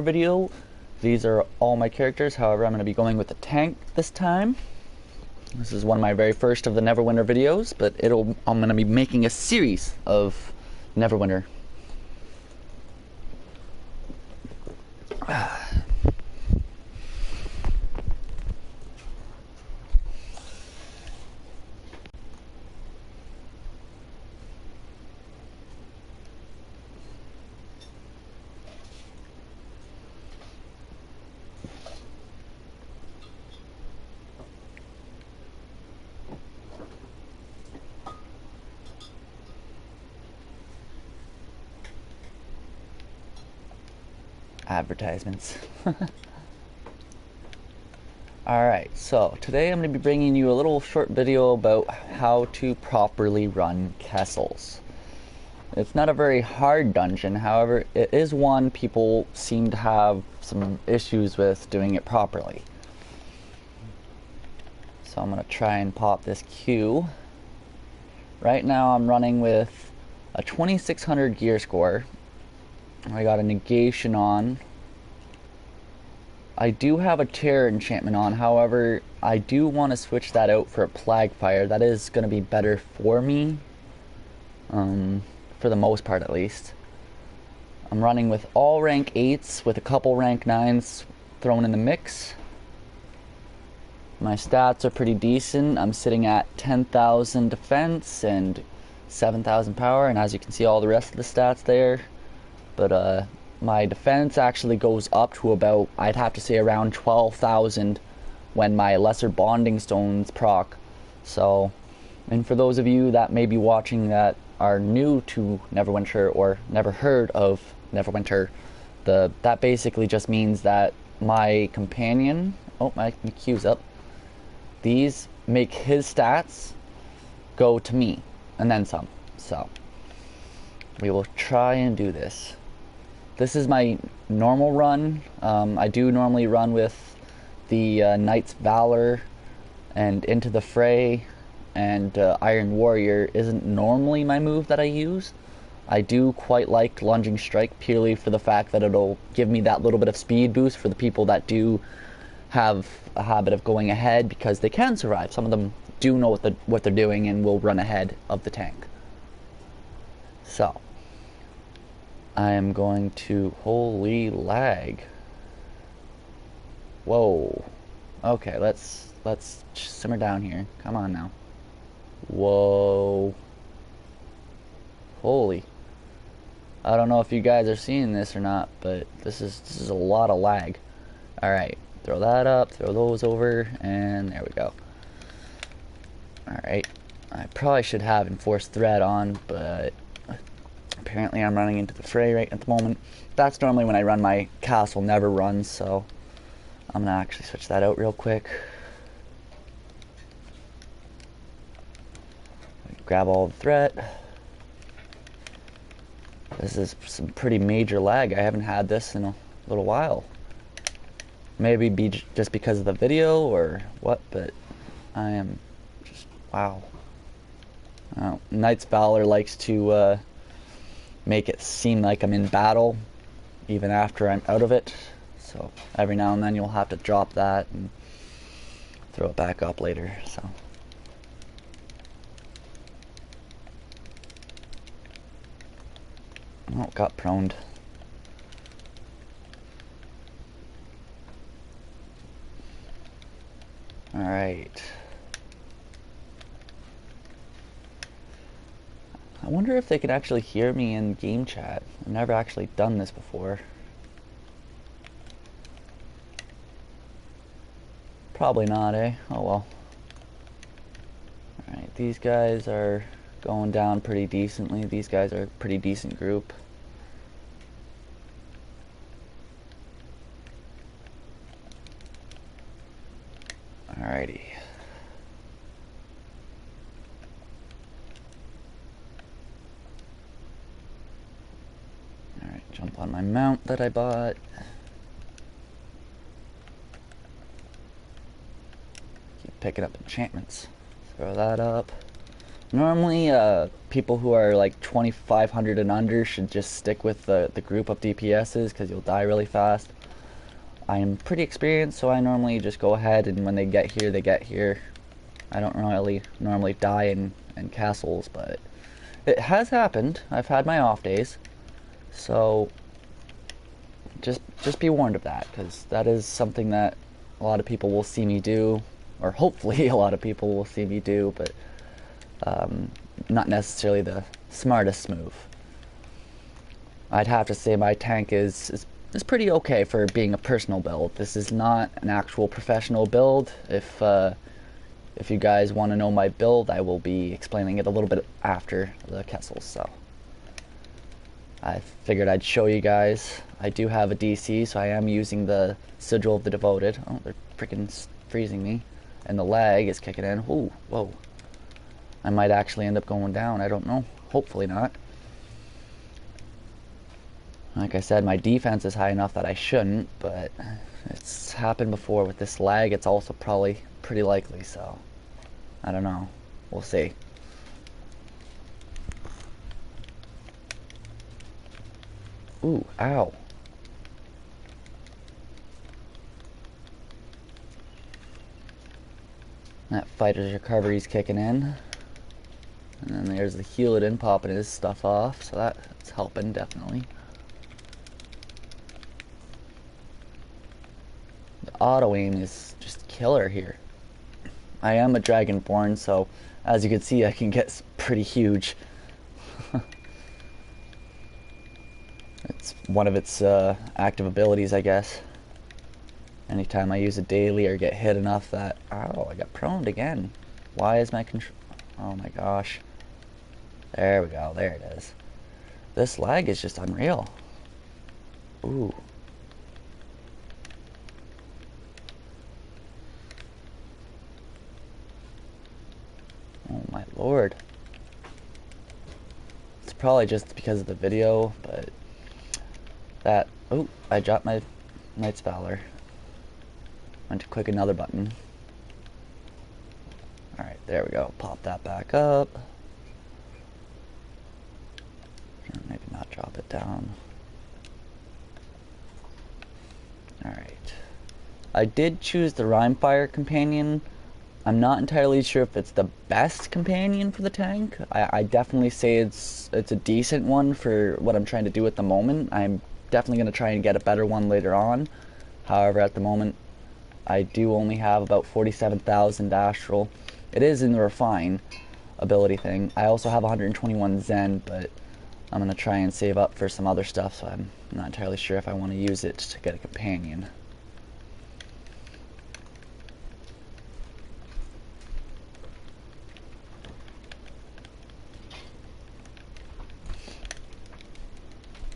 video. These are all my characters, however I'm going to be going with the tank this time. This is one of my very first of the Neverwinter videos, but I'm going to be making a series of Neverwinter. Advertisements. Alright, so today I'm going to be bringing you a little short video about how to properly run Kessels. It's not a very hard dungeon, however, it is one people seem to have some issues with doing it properly. So I'm going to try and pop this queue. Right now I'm running with a 2600 gear score. I got a negation on. I do have a terror enchantment on, however, I do want to switch that out for a plague fire. That is going to be better for me, for the most part at least. I'm running with all rank 8s with a couple rank 9s thrown in the mix. My stats are pretty decent. I'm sitting at 10,000 defense and 7,000 power, and as you can see all the rest of the stats there. But my defense actually goes up to about, I'd have to say, around 12,000 when my lesser bonding stones proc. So, and for those of you that may be watching that are new to Neverwinter or never heard of Neverwinter, that basically just means that my companion, oh, my queue's up, these make his stats go to me and then some. So we will try and do this. This is my normal run. I do normally run with the Knight's Valor and Into the Fray, and Iron Warrior isn't normally my move that I use. I do quite like Lunging Strike purely for the fact that it'll give me that little bit of speed boost for the people that do have a habit of going ahead, because they can survive. Some of them do know what they're doing and will run ahead of the tank. So I am going to, holy lag. Whoa. Okay, let's simmer down here. Come on now. Whoa. Holy. I don't know if you guys are seeing this or not, but this is a lot of lag. Alright, throw that up, throw those over, and there we go. Alright. I probably should have Enforced Threat on, but apparently I'm running into the fray right at the moment. That's normally when I run my castle never runs, so I'm gonna actually switch that out real quick. Grab all the threat. This is some pretty major lag. I haven't had this in a little while. Maybe just because of the video or what, but I am just, wow. Knight's Valor likes to make it seem like I'm in battle even after I'm out of it, so every now and then you'll have to drop that and throw it back up later. So oh, got proned. Alright, I wonder if they could actually hear me in game chat. I've never actually done this before. Probably not, eh? Oh well. Alright, these guys are going down pretty decently. These guys are a pretty decent group. Alrighty. Jump on my mount that I bought. Keep picking up enchantments. Throw that up. Normally, people who are like 2,500 and under should just stick with the group of DPSs because you'll die really fast. I am pretty experienced, so I normally just go ahead and when they get here, they get here. I don't really normally die in castles, but it has happened. I've had my off days, so just be warned of that, because that is something that a lot of people will see me do, or hopefully a lot of people will see me do, but not necessarily the smartest move. I'd have to say my tank is pretty okay for being a personal build. This is not an actual professional build. If you guys want to know my build, I will be explaining it a little bit after the Kessel, so I figured I'd show you guys. I do have a DC, so I am using the Sigil of the Devoted. Oh, they're freaking freezing me. And the lag is kicking in. Ooh, whoa. I might actually end up going down. I don't know. Hopefully not. Like I said, my defense is high enough that I shouldn't, but it's happened before with this lag. It's also probably pretty likely, so I don't know. We'll see. Ooh, ow. That fighter's recovery's kicking in. And then there's the Heliodin popping his stuff off, so that's helping, definitely. The auto-aim is just killer here. I am a Dragonborn, so as you can see, I can get pretty huge. It's one of its active abilities, I guess. Anytime I use it daily or get hit enough that... Ow, I got proned again. Why is my control... Oh my gosh. There we go, there it is. This lag is just unreal. Ooh. Oh my lord. It's probably just because of the video, but that... Oh, I dropped my Knight's Valor. Went to click another button. Alright, there we go. Pop that back up. Maybe not drop it down. Alright. I did choose the Rhymefire companion. I'm not entirely sure if it's the best companion for the tank. I definitely say it's a decent one for what I'm trying to do at the moment. I'm definitely going to try and get a better one later on. However, at the moment, I do only have about 47,000 Astral. It is in the Refine ability thing. I also have 121 Zen, but I'm going to try and save up for some other stuff, so I'm not entirely sure if I want to use it to get a companion.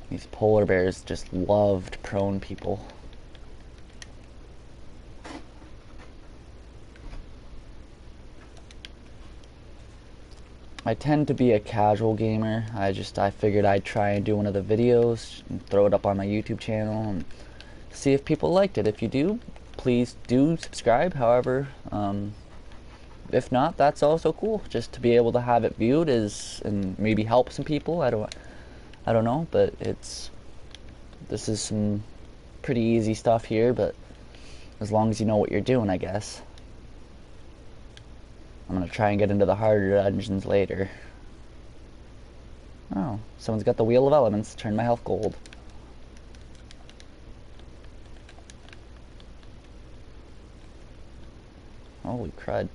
These polar bears just loved prone people. I tend to be a casual gamer. I figured I'd try and do one of the videos and throw it up on my YouTube channel and see if people liked it. If you do, please do subscribe. However, if not, that's also cool. Just to be able to have it viewed and maybe help some people. I don't know, but this is some pretty easy stuff here, but as long as you know what you're doing, I guess. I'm gonna try and get into the harder dungeons later. Oh, someone's got the Wheel of Elements. Turn my health gold. Holy crud.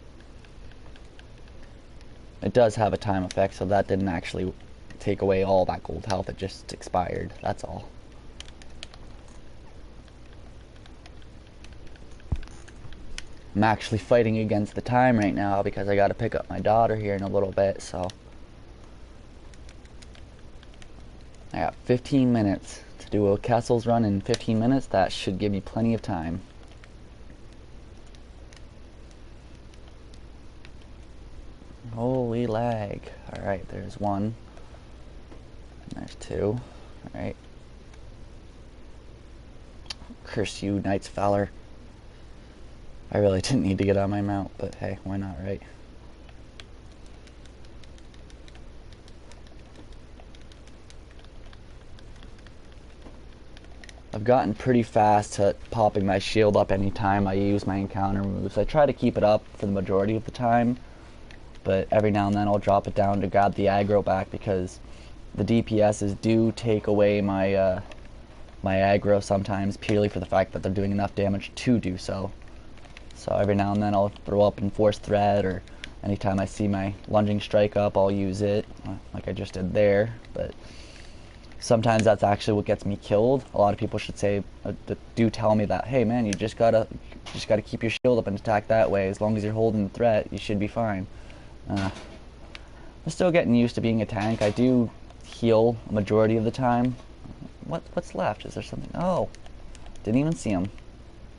It does have a time effect, so that didn't actually take away all that gold health. It just expired, that's all. I'm actually fighting against the time right now because I gotta pick up my daughter here in a little bit, so I got 15 minutes to do a Kessel's run in 15 minutes. That should give me plenty of time. Holy lag. Alright, there's one. And there's two. Alright. Curse you, Knight's Valor. I really didn't need to get on my mount, but hey, why not, right? I've gotten pretty fast at popping my shield up anytime I use my encounter moves. I try to keep it up for the majority of the time, but every now and then I'll drop it down to grab the aggro back because the DPSs do take away my my aggro sometimes purely for the fact that they're doing enough damage to do so. So every now and then I'll throw up Enforced Threat, or anytime I see my lunging strike up, I'll use it, like I just did there. But sometimes that's actually what gets me killed. A lot of people should say, do tell me that, hey man, you just gotta keep your shield up and attack that way. As long as you're holding the threat, you should be fine. I'm still getting used to being a tank. I do heal a majority of the time. What's left? Is there something? Oh, didn't even see him.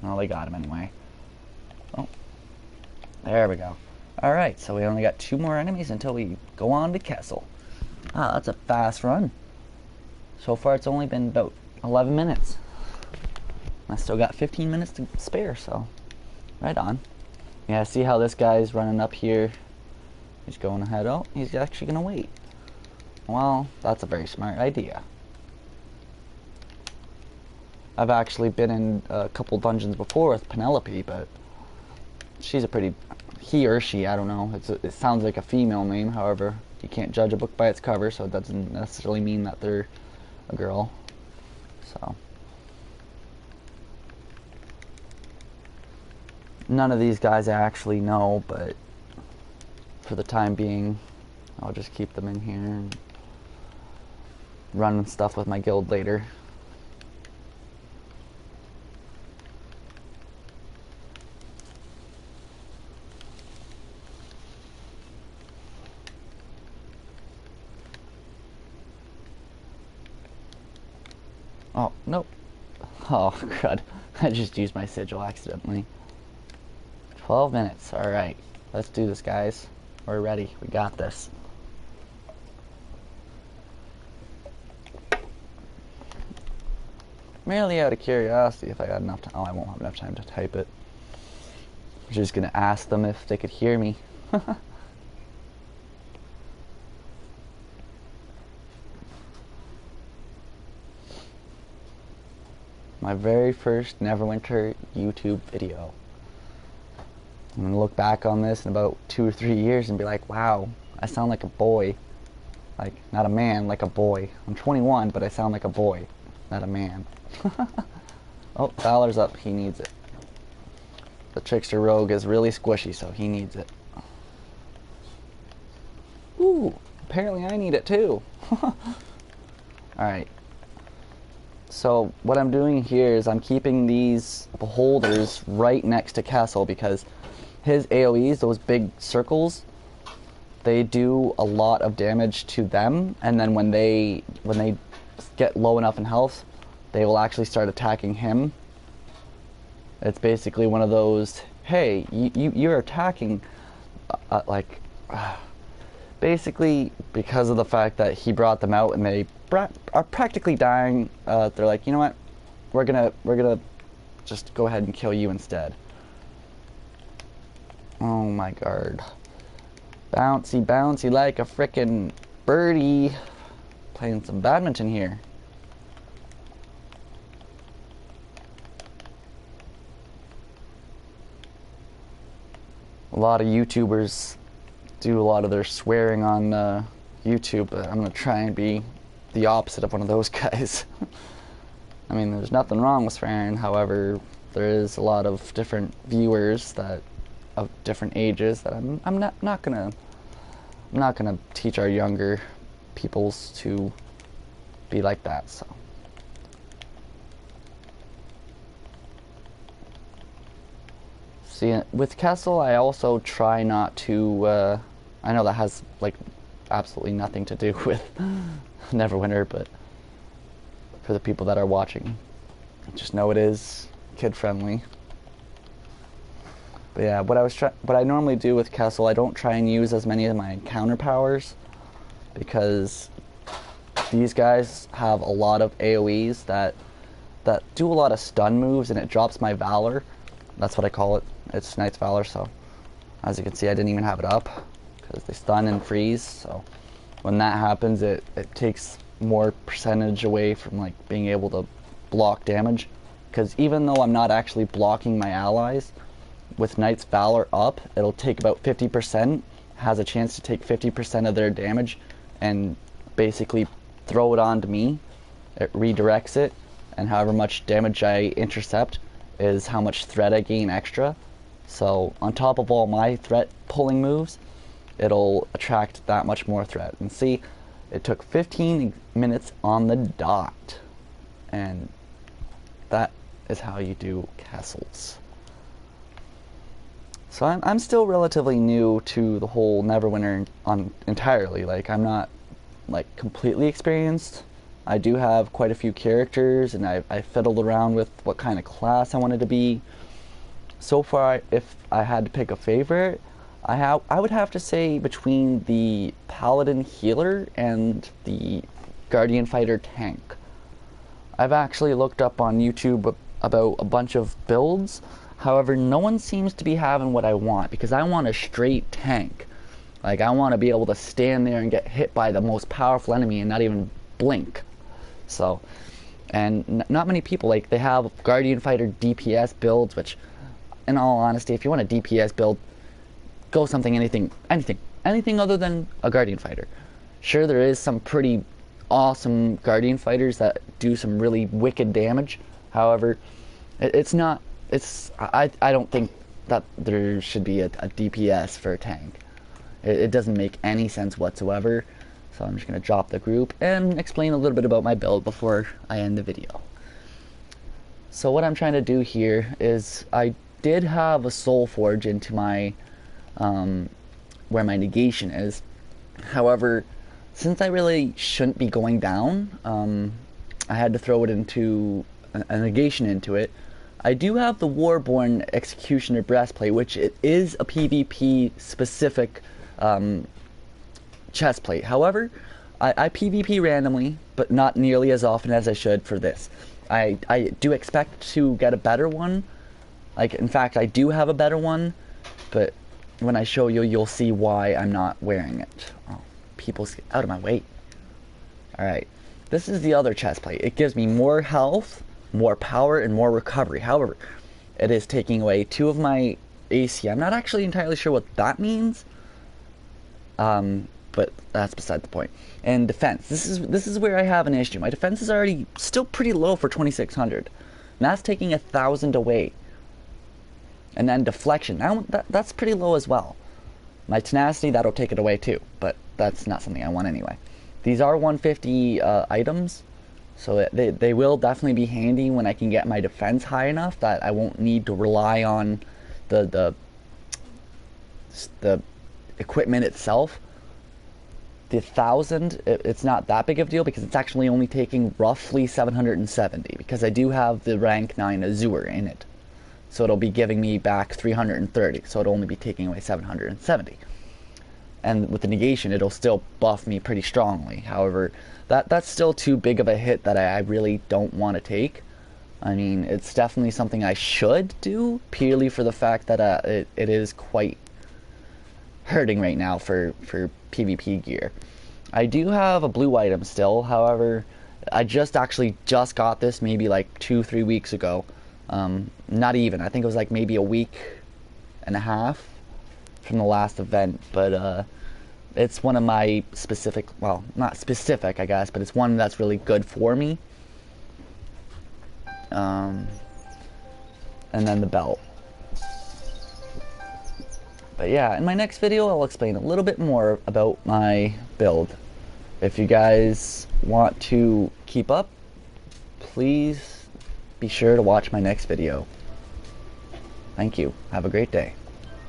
Oh, they got him anyway. Oh, there we go. Alright, so we only got 2 more enemies until we go on to Kessel. Ah, that's a fast run. So far it's only been about 11 minutes. I still got 15 minutes to spare, so right on. Yeah, see how this guy's running up here? He's going ahead. Oh, he's actually going to wait. Well, that's a very smart idea. I've actually been in a couple dungeons before with Penelope, but she's a pretty... he or she, I don't know. It sounds like a female name, however, you can't judge a book by its cover, so it doesn't necessarily mean that they're a girl. So none of these guys I actually know, but for the time being, I'll just keep them in here and run stuff with my guild later. Oh, nope. Oh, crud. I just used my sigil accidentally. 12 minutes. Alright. Let's do this, guys. We're ready. We got this. Merely out of curiosity if I got enough time. Oh, I won't have enough time to type it. I'm just gonna ask them if they could hear me. My very first Neverwinter YouTube video. I'm gonna look back on this in about 2 or 3 years and be like, wow, I sound like a boy. Like, not a man, like a boy. I'm 21, but I sound like a boy, not a man. Oh, Valor's up, he needs it. The Trickster Rogue is really squishy, so he needs it. Ooh, apparently I need it too. Alright. So what I'm doing here is I'm keeping these beholders right next to Kessel because his AoEs, those big circles, they do a lot of damage to them, and then when they get low enough in health, they will actually start attacking him. It's basically one of those, hey, you're attacking, basically because of the fact that he brought them out and they are practically dying. They're like, you know what, we're gonna just go ahead and kill you instead. Oh my god, bouncy bouncy like a frickin' birdie. Playing some badminton here. A lot of YouTubers do a lot of their swearing on YouTube, but I'm gonna try and be the opposite of one of those guys. I mean, there's nothing wrong with swearing, however, there is a lot of different viewers that of different ages that I'm not gonna teach our younger peoples to be like that. So see, with Kessel, I also try not to, I know that has, like, absolutely nothing to do with Neverwinter, but for the people that are watching, just know it is kid-friendly. But yeah, what I normally do with Kessel, I don't try and use as many of my encounter powers, because these guys have a lot of AoEs that do a lot of stun moves, and it drops my Valor. That's what I call it. It's Knight's Valor, so as you can see, I didn't even have it up because they stun and freeze. So when that happens, it takes more percentage away from, like, being able to block damage, because even though I'm not actually blocking my allies, with Knight's Valor up, it'll take about 50%, has a chance to take 50% of their damage, and basically throw it onto me. It redirects it, and however much damage I intercept is how much threat I gain extra. So on top of all my threat pulling moves, it'll attract that much more threat. And see, it took 15 minutes on the dot. And that is how you do Kessels. So I'm still relatively new to the whole Neverwinter entirely. Like, I'm not like completely experienced. I do have quite a few characters, and I fiddled around with what kind of class I wanted to be. So far, if I had to pick a favorite, I would have to say between the Paladin Healer and the Guardian Fighter Tank. I've actually looked up on YouTube about a bunch of builds. However, no one seems to be having what I want, because I want a straight tank. Like, I want to be able to stand there and get hit by the most powerful enemy and not even blink. So, and not many people, like, they have Guardian Fighter DPS builds, which, in all honesty, if you want a DPS build, go something, anything other than a Guardian Fighter. Sure, there is some pretty awesome Guardian Fighters that do some really wicked damage. However, I don't think that there should be a DPS for a tank. It doesn't make any sense whatsoever. So I'm just going to drop the group and explain a little bit about my build before I end the video. So what I'm trying to do here is I did have a Soul Forge into my where my negation is. However, since I really shouldn't be going down, I had to throw it into a negation into it. I do have the Warborn Executioner Breastplate, which it is a PvP specific chestplate. However, I PvP randomly, but not nearly as often as I should for this. I do expect to get a better one. Like, in fact, I do have a better one, but when I show you, you'll see why I'm not wearing it. Oh, people, out of my way. Alright, this is the other chestplate. It gives me more health, more power, and more recovery. However, it is taking away 2 of my AC. I'm not actually entirely sure what that means, but that's beside the point. And defense. This is where I have an issue. My defense is already still pretty low for 2600. And that's taking 1000 away. And then deflection. Now that's pretty low as well. My tenacity, that'll take it away too, but that's not something I want anyway. These are 150 items, so they will definitely be handy when I can get my defense high enough that I won't need to rely on the equipment itself. The 1000, it's not that big of a deal because it's actually only taking roughly 770 because I do have the rank 9 Azure in it. So it'll be giving me back 330, so it'll only be taking away 770. And with the negation, it'll still buff me pretty strongly. However, that's still too big of a hit that I really don't want to take. I mean, it's definitely something I should do, purely for the fact that it is quite hurting right now for PvP gear. I do have a blue item still, however, I just got this maybe like 2-3 weeks ago. Not even, I think it was like maybe a week and a half from the last event, but it's one of my specific, well, not specific I guess, but it's one that's really good for me. And then the belt. But yeah, in my next video I'll explain a little bit more about my build. If you guys want to keep up, please be sure to watch my next video. Thank you. Have a great day.